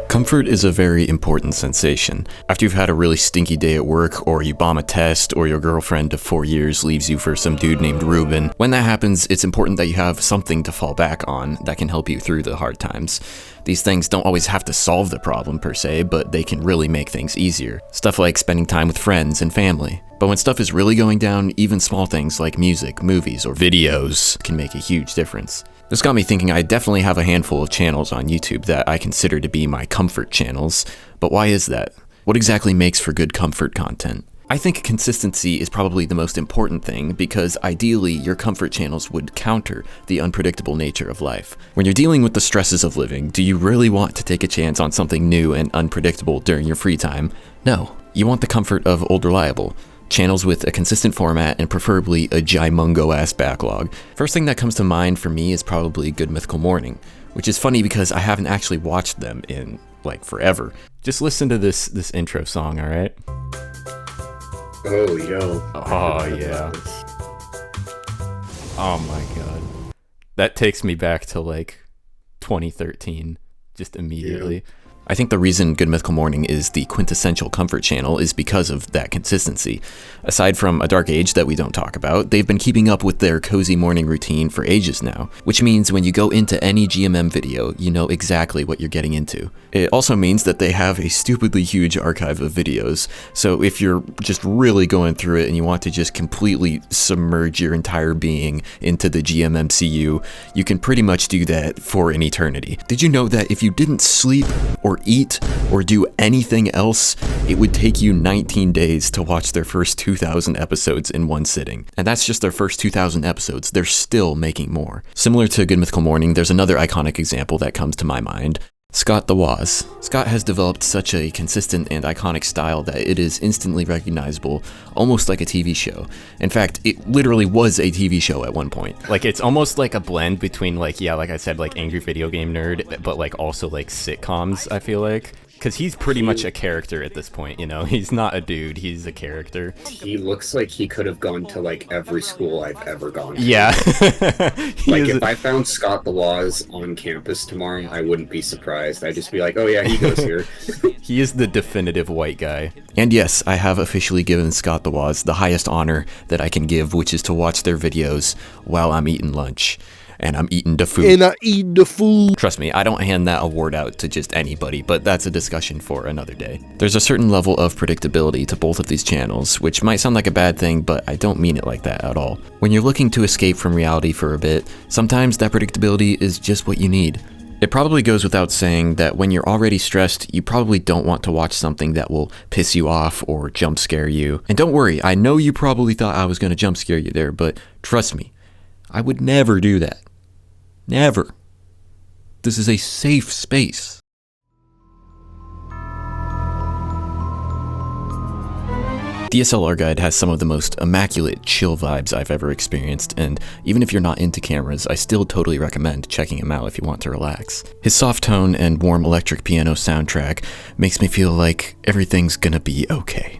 Comfort is a very important sensation. After you've had a really stinky day at work, or you bomb a test, or your girlfriend of 4 years leaves you for some dude named Ruben, when that happens, it's important that you have something to fall back on that can help you through the hard times. These things don't always have to solve the problem per se, but they can really make things easier. Stuff like spending time with friends and family. But when stuff is really going down, even small things like music, movies, or videos can make a huge difference. This got me thinking I definitely have a handful of channels on YouTube that I consider to be my comfort channels, but why is that? What exactly makes for good comfort content? I think consistency is probably the most important thing because ideally your comfort channels would counter the unpredictable nature of life. When you're dealing with the stresses of living, do you really want to take a chance on something new and unpredictable during your free time? No. You want the comfort of Old Reliable. Channels with a consistent format and preferably a gimungo-ass backlog. First thing that comes to mind for me is probably Good Mythical Morning, which is funny because I haven't actually watched them in, like, forever. Just listen to this intro song, alright? Oh, yo. Oh, yeah. Oh my god. That takes me back to, like, 2013, just immediately. Yeah. I think the reason Good Mythical Morning is the quintessential comfort channel is because of that consistency. Aside from A Dark Age that we don't talk about, they've been keeping up with their cozy morning routine for ages now, which means when you go into any GMM video, you know exactly what you're getting into. It also means that they have a stupidly huge archive of videos, so if you're just really going through it and you want to just completely submerge your entire being into the GMMCU, you can pretty much do that for an eternity. Did you know that if you didn't sleep or eat or do anything else, it would take you 19 days to watch their first 2,000 episodes in one sitting? And that's just their first 2,000 episodes. They're still making more. Similar to Good Mythical Morning, there's another iconic example that comes to my mind. Scott the Woz. Scott has developed such a consistent and iconic style that it is instantly recognizable, almost like a TV show. In fact, it literally was a TV show at one point. Like, it's almost like a blend between, like, yeah, like I said, like Angry Video Game Nerd, but like also like sitcoms, I feel like. Because he's pretty much a character at this point, you know? He's not a dude, he's a character. He looks like he could have gone to, like, every school I've ever gone to. Yeah. Like, if I found Scott the Woz on campus tomorrow, I wouldn't be surprised. I'd just be like, oh yeah, he goes here. He is the definitive white guy. And yes, I have officially given Scott the Woz the highest honor that I can give, which is to watch their videos while I'm eating lunch. And I'm eating the food. And I eat the food. Trust me, I don't hand that award out to just anybody, but that's a discussion for another day. There's a certain level of predictability to both of these channels, which might sound like a bad thing, but I don't mean it like that at all. When you're looking to escape from reality for a bit, sometimes that predictability is just what you need. It probably goes without saying that when you're already stressed, you probably don't want to watch something that will piss you off or jump scare you. And don't worry, I know you probably thought I was going to jump scare you there, but trust me, I would never do that. Never. This is a safe space. DSLR Guide has some of the most immaculate chill vibes I've ever experienced, and even if you're not into cameras, I still totally recommend checking him out if you want to relax. His soft tone and warm electric piano soundtrack makes me feel like everything's gonna be okay.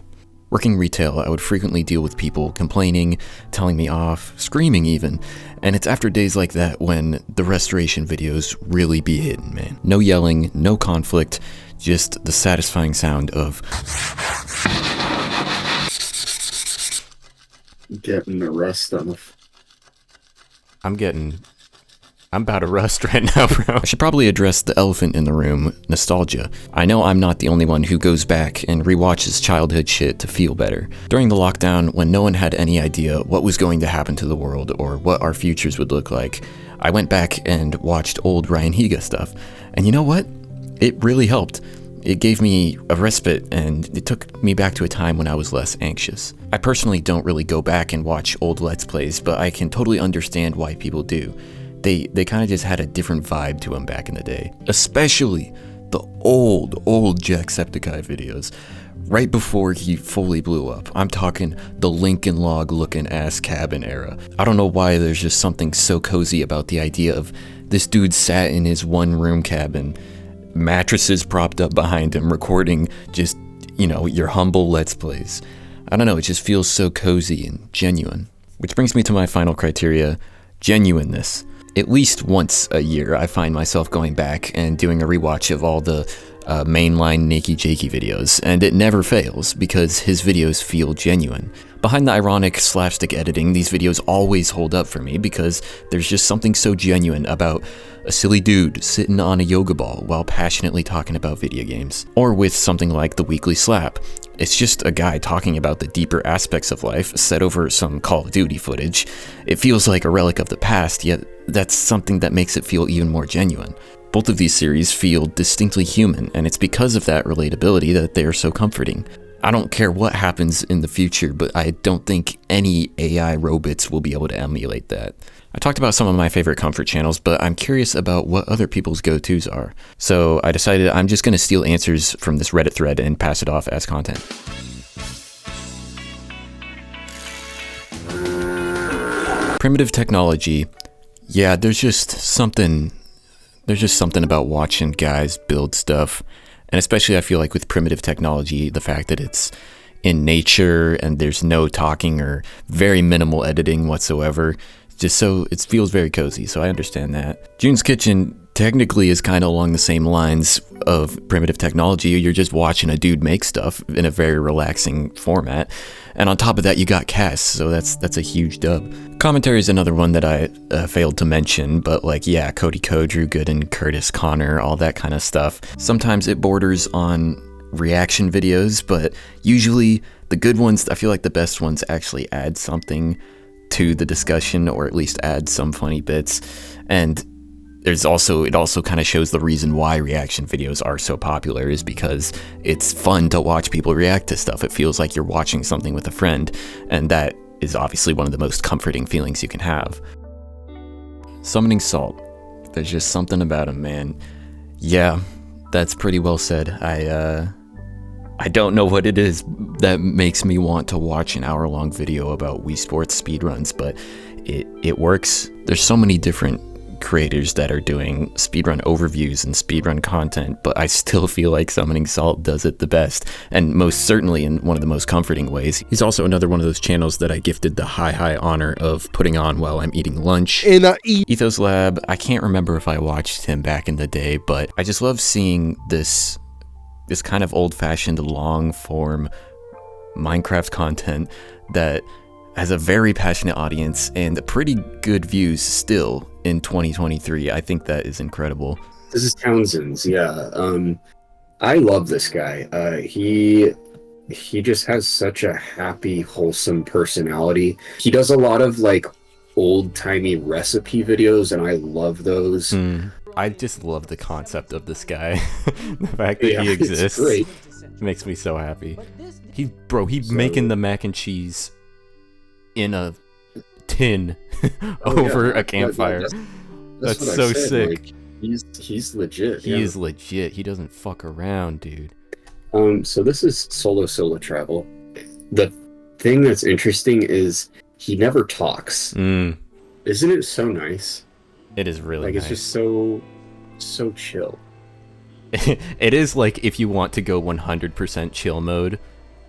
Working retail, I would frequently deal with people complaining, telling me off, screaming even, and it's after days like that when the restoration videos really be hitting, man. No yelling, no conflict, just the satisfying sound of getting the rust off. I'm about to rust right now, bro. I should probably address the elephant in the room, nostalgia. I know I'm not the only one who goes back and rewatches childhood shit to feel better. During the lockdown, when no one had any idea what was going to happen to the world or what our futures would look like, I went back and watched old Ryan Higa stuff. And you know what? It really helped. It gave me a respite, and it took me back to a time when I was less anxious. I personally don't really go back and watch old Let's Plays, but I can totally understand why people do. They kind of just had a different vibe to them back in the day. Especially the old Jacksepticeye videos, right before he fully blew up. I'm talking the Lincoln Log looking ass cabin era. I don't know why there's just something so cozy about the idea of this dude sat in his one room cabin mattresses propped up behind him, recording just, your humble Let's Plays. I don't know, it just feels so cozy and genuine. Which brings me to my final criteria, genuineness. At least once a year, I find myself going back and doing a rewatch of all the mainline Nakey Jakey videos, and it never fails because his videos feel genuine. Behind the ironic slapstick editing, these videos always hold up for me because there's just something so genuine about a silly dude sitting on a yoga ball while passionately talking about video games. Or with something like the Weekly Slap. It's just a guy talking about the deeper aspects of life set over some Call of Duty footage. It feels like a relic of the past, yet that's something that makes it feel even more genuine. Both of these series feel distinctly human, and it's because of that relatability that they are so comforting. I don't care what happens in the future, but I don't think any AI robots will be able to emulate that. I talked about some of my favorite comfort channels, but I'm curious about what other people's go-tos are. So I decided I'm just going to steal answers from this Reddit thread and pass it off as content. Primitive technology. Yeah, there's just something about watching guys build stuff. And especially I feel like with primitive technology, the fact that it's in nature and there's no talking or very minimal editing whatsoever, just so it feels very cozy. So I understand that. June's Kitchen technically is kind of along the same lines of primitive technology. You're just watching a dude make stuff in a very relaxing format. And on top of that, you got Cass, so that's a huge dub. Commentary is another one that I failed to mention, but Cody Ko, Drew Gooden, Curtis Connor, all that kind of stuff. Sometimes it borders on reaction videos, but usually the good ones, I feel like the best ones actually add something to the discussion, or at least add some funny bits. And it also kind of shows the reason why reaction videos are so popular is because it's fun to watch people react to stuff. It feels like you're watching something with a friend, and that is obviously one of the most comforting feelings you can have. Summoning Salt. There's just something about him, man. Yeah, that's pretty well said. I don't know what it is that makes me want to watch an hour-long video about Wii Sports speedruns, but it works. There's so many different creators that are doing speedrun overviews and speedrun content, but I still feel like Summoning Salt does it the best, and most certainly in one of the most comforting ways. He's also another one of those channels that I gifted the high honor of putting on while I'm eating lunch. Ethos Lab, I can't remember if I watched him back in the day, but I just love seeing this kind of old-fashioned long-form Minecraft content that has a very passionate audience and pretty good views still in 2023. I think that is incredible. This is Townsend's, yeah. I love this guy. He just has such a happy, wholesome personality. He does a lot of old-timey recipe videos, and I love those. I just love the concept of this guy. The fact that he exists makes me so happy. He's making the mac and cheese in a tin over a campfire. That's so sick. He's legit. He is legit. He doesn't fuck around, dude. So this is Solo Travel. The thing that's interesting is he never talks. Isn't it so nice? It is really nice. It's just so chill. It is if you want to go 100% chill mode,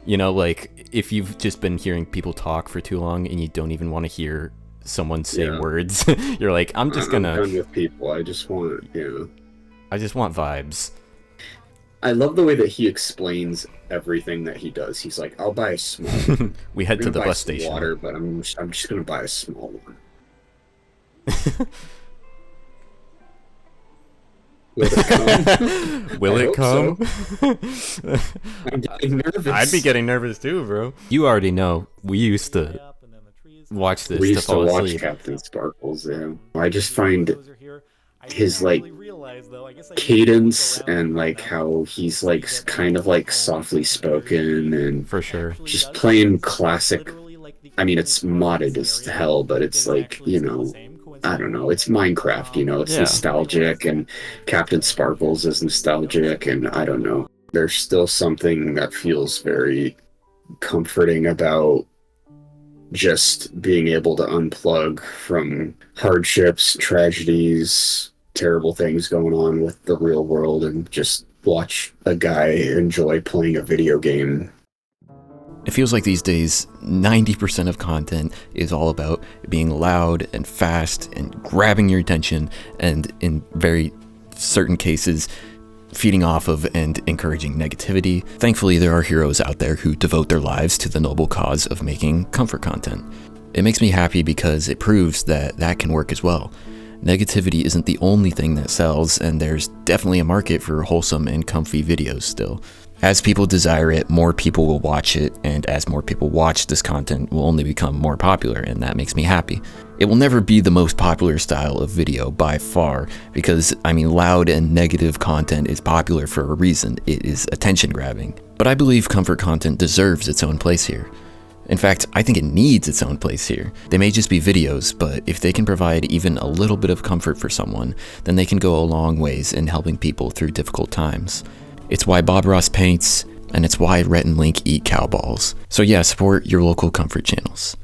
if you've just been hearing people talk for too long and you don't even want to hear someone say words, you're like, I'm done with people. I just want vibes. I love the way that he explains everything that he does. He's like, I'll buy a small one. We head to the bus station. Water, but I'm just gonna buy a small one. Will it come? Will it come? So. I'm getting nervous. I'd be getting nervous too, bro. You already know. We used to watch this. We used to watch asleep. Captain Sparkles. Yeah, I just find his cadence and how he's kind of softly spoken and for sure just playing classic. I mean, it's modded as hell, but it's I don't know, it's Minecraft, it's nostalgic, and Captain Sparkles is nostalgic, and I don't know. There's still something that feels very comforting about just being able to unplug from hardships, tragedies, terrible things going on with the real world and just watch a guy enjoy playing a video game. It feels like these days 90% of content is all about being loud and fast and grabbing your attention, and in very certain cases feeding off of and encouraging negativity. Thankfully, there are heroes out there who devote their lives to the noble cause of making comfort content. It makes me happy because it proves that that can work as well. Negativity isn't the only thing that sells, and there's definitely a market for wholesome and comfy videos still. As people desire it, more people will watch it, and as more people watch, this content will only become more popular, and that makes me happy. It will never be the most popular style of video by far, because, I mean, loud and negative content is popular for a reason. It is attention grabbing. But I believe comfort content deserves its own place here. In fact, I think it needs its own place here. They may just be videos, but if they can provide even a little bit of comfort for someone, then they can go a long ways in helping people through difficult times. It's why Bob Ross paints, and it's why Rhett and Link eat cow balls. So yeah, support your local comfort channels.